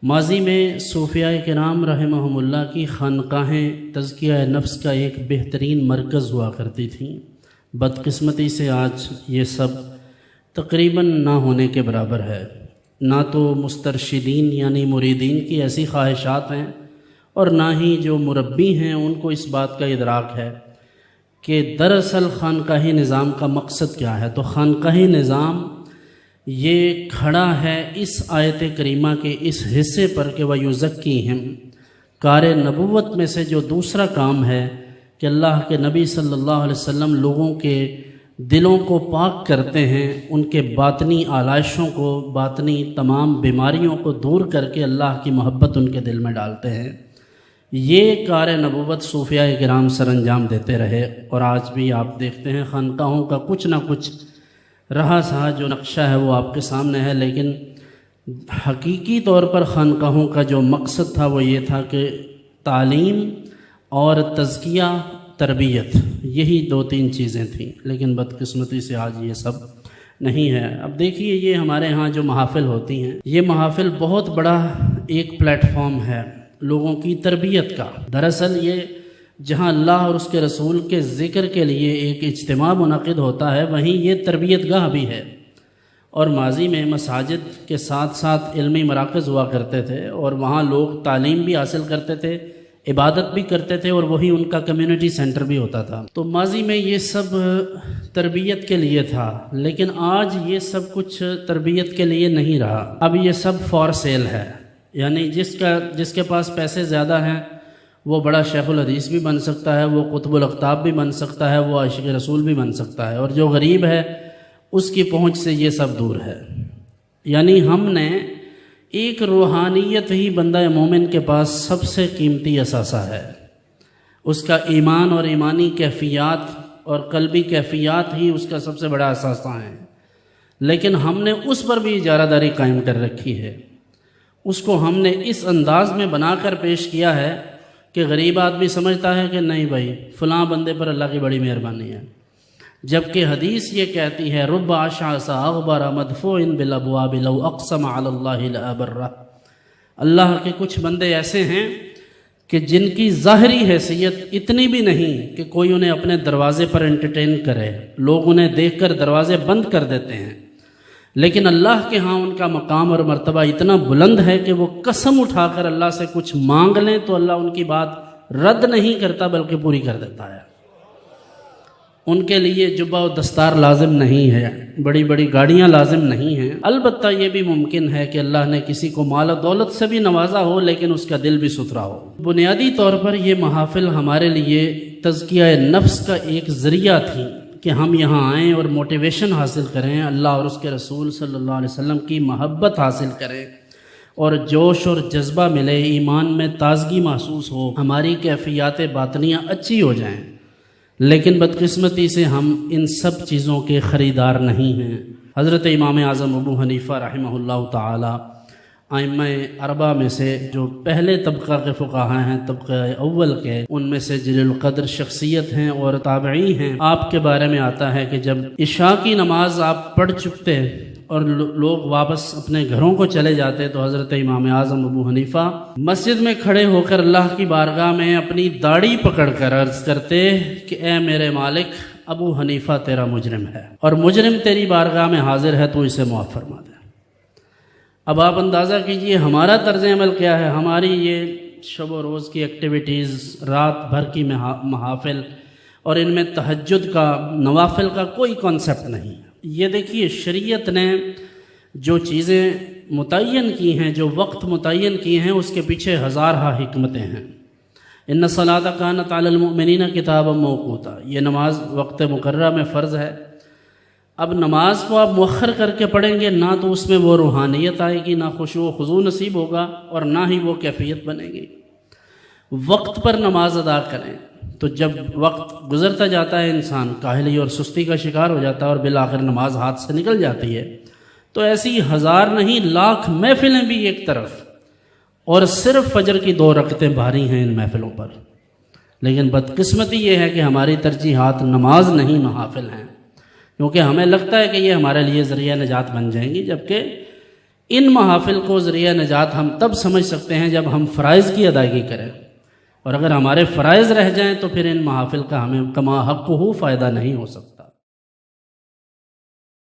ماضی میں صوفیاء کرام رحمہم اللہ کی خانقاہیں تزکیہ نفس کا ایک بہترین مرکز ہوا کرتی تھیں۔ بدقسمتی سے آج یہ سب تقریباً نہ ہونے کے برابر ہے۔ نہ تو مسترشدین یعنی مریدین کی ایسی خواہشات ہیں، اور نہ ہی جو مربی ہیں ان کو اس بات کا ادراک ہے کہ دراصل خانقاہی نظام کا مقصد کیا ہے۔ تو خانقاہی نظام یہ کھڑا ہے اس آیت کریمہ کے اس حصے پر کہ وَيُزَكِّيهِمْ، کار نبوت میں سے جو دوسرا کام ہے کہ اللہ کے نبی صلی اللہ علیہ وسلم لوگوں کے دلوں کو پاک کرتے ہیں، ان کے باطنی آلائشوں کو، باطنی تمام بیماریوں کو دور کر کے اللہ کی محبت ان کے دل میں ڈالتے ہیں۔ یہ کار نبوت صوفیاء کرام سر انجام دیتے رہے، اور آج بھی آپ دیکھتے ہیں خانقاہوں کا کچھ نہ کچھ رہا سہا جو نقشہ ہے وہ آپ کے سامنے ہے، لیکن حقیقی طور پر خانقاہوں کا جو مقصد تھا وہ یہ تھا کہ تعلیم اور تزکیہ، تربیت، یہی دو تین چیزیں تھیں، لیکن بدقسمتی سے آج یہ سب نہیں ہے۔ اب دیکھیے یہ ہمارے ہاں جو محافل ہوتی ہیں، یہ محافل بہت بڑا ایک پلیٹ فارم ہے لوگوں کی تربیت کا۔ دراصل یہ جہاں اللہ اور اس کے رسول کے ذکر کے لیے ایک اجتماع منعقد ہوتا ہے، وہیں یہ تربیت گاہ بھی ہے۔ اور ماضی میں مساجد کے ساتھ ساتھ علمی مراکز ہوا کرتے تھے، اور وہاں لوگ تعلیم بھی حاصل کرتے تھے، عبادت بھی کرتے تھے، اور وہی ان کا کمیونٹی سینٹر بھی ہوتا تھا۔ تو ماضی میں یہ سب تربیت کے لیے تھا، لیکن آج یہ سب کچھ تربیت کے لیے نہیں رہا۔ اب یہ سب فار سیل ہے، یعنی جس کے پاس پیسے زیادہ ہیں وہ بڑا شیخ الحدیث بھی بن سکتا ہے، وہ قطب الاقطاب بھی بن سکتا ہے، وہ عاشق رسول بھی بن سکتا ہے، اور جو غریب ہے اس کی پہنچ سے یہ سب دور ہے۔ یعنی ہم نے ایک روحانیت ہی بندہ مومن کے پاس سب سے قیمتی اثاثہ ہے، اس کا ایمان اور ایمانی کیفیات اور قلبی کیفیات ہی اس کا سب سے بڑا اثاثہ ہے، لیکن ہم نے اس پر بھی اجارہ داری قائم کر رکھی ہے۔ اس کو ہم نے اس انداز میں بنا کر پیش کیا ہے کہ غریب آدمی سمجھتا ہے کہ نہیں بھائی فلاں بندے پر اللہ کی بڑی مہربانی ہے، جبکہ حدیث یہ کہتی ہے رب اشعث اغبر مدفوع بالابواب لو اقسم علی اللہ لابرہ۔ اللہ کے کچھ بندے ایسے ہیں کہ جن کی ظاہری حیثیت اتنی بھی نہیں کہ کوئی انہیں اپنے دروازے پر انٹرٹین کرے، لوگ انہیں دیکھ کر دروازے بند کر دیتے ہیں، لیکن اللہ کے ہاں ان کا مقام اور مرتبہ اتنا بلند ہے کہ وہ قسم اٹھا کر اللہ سے کچھ مانگ لیں تو اللہ ان کی بات رد نہیں کرتا بلکہ پوری کر دیتا ہے۔ ان کے لیے جبہ و دستار لازم نہیں ہے، بڑی بڑی گاڑیاں لازم نہیں ہیں۔ البتہ یہ بھی ممکن ہے کہ اللہ نے کسی کو مال و دولت سے بھی نوازا ہو لیکن اس کا دل بھی ستھرا ہو۔ بنیادی طور پر یہ محافل ہمارے لیے تزکیہ نفس کا ایک ذریعہ تھی کہ ہم یہاں آئیں اور موٹیویشن حاصل کریں، اللہ اور اس کے رسول صلی اللہ علیہ وسلم کی محبت حاصل کریں، اور جوش اور جذبہ ملے، ایمان میں تازگی محسوس ہو، ہماری کیفیات باطنیہ اچھی ہو جائیں۔ لیکن بدقسمتی سے ہم ان سب چیزوں کے خریدار نہیں ہیں۔ حضرت امام اعظم ابو حنیفہ رحمہ اللہ تعالی ائمہ اربعہ میں سے جو پہلے طبقہ کے فقہاء ہیں، طبقہ اول کے، ان میں سے جلیل القدر شخصیت ہیں اور تابعی ہیں۔ آپ کے بارے میں آتا ہے کہ جب عشاء کی نماز آپ پڑھ چکتے اور لوگ واپس اپنے گھروں کو چلے جاتے تو حضرت امام اعظم ابو حنیفہ مسجد میں کھڑے ہو کر اللہ کی بارگاہ میں اپنی داڑھی پکڑ کر عرض کرتے کہ اے میرے مالک، ابو حنیفہ تیرا مجرم ہے، اور مجرم تیری بارگاہ میں حاضر ہے، تو اسے معاف فرما دے۔ اب آپ اندازہ کیجئے ہمارا طرز عمل کیا ہے۔ ہماری یہ شب و روز کی ایکٹیویٹیز، رات بھر کی محافل، اور ان میں تہجد کا، نوافل کا کوئی کانسیپٹ نہیں ہے۔ یہ دیکھیے شریعت نے جو چیزیں متعین کی ہیں، جو وقت متعین کیے ہیں، اس کے پیچھے ہزارہ حکمتیں ہیں۔ ان الصلاۃ کانت علی المؤمنین کتابا موقوتا، یہ نماز وقت مقررہ میں فرض ہے۔ اب نماز کو آپ مؤخر کر کے پڑھیں گے، نہ تو اس میں وہ روحانیت آئے گی، نہ خشوع و خضوع نصیب ہوگا، اور نہ ہی وہ کیفیت بنے گی۔ وقت پر نماز ادا کریں، تو جب وقت گزرتا جاتا ہے انسان کاہلی اور سستی کا شکار ہو جاتا ہے، اور بالآخر نماز ہاتھ سے نکل جاتی ہے، تو ایسی ہزار نہیں لاکھ محفلیں بھی ایک طرف، اور صرف فجر کی 2 رکعتیں بھاری ہیں ان محفلوں پر۔ لیکن بدقسمتی یہ ہے کہ ہماری ترجیحات نماز نہیں محافل ہیں، کیونکہ ہمیں لگتا ہے کہ یہ ہمارے لیے ذریعہ نجات بن جائیں گی، جبکہ ان محافل کو ذریعہ نجات ہم تب سمجھ سکتے ہیں جب ہم فرائض کی ادائیگی کریں، اور اگر ہمارے فرائض رہ جائیں تو پھر ان محافل کا ہمیں کما حق ہو فائدہ نہیں ہو سکتا۔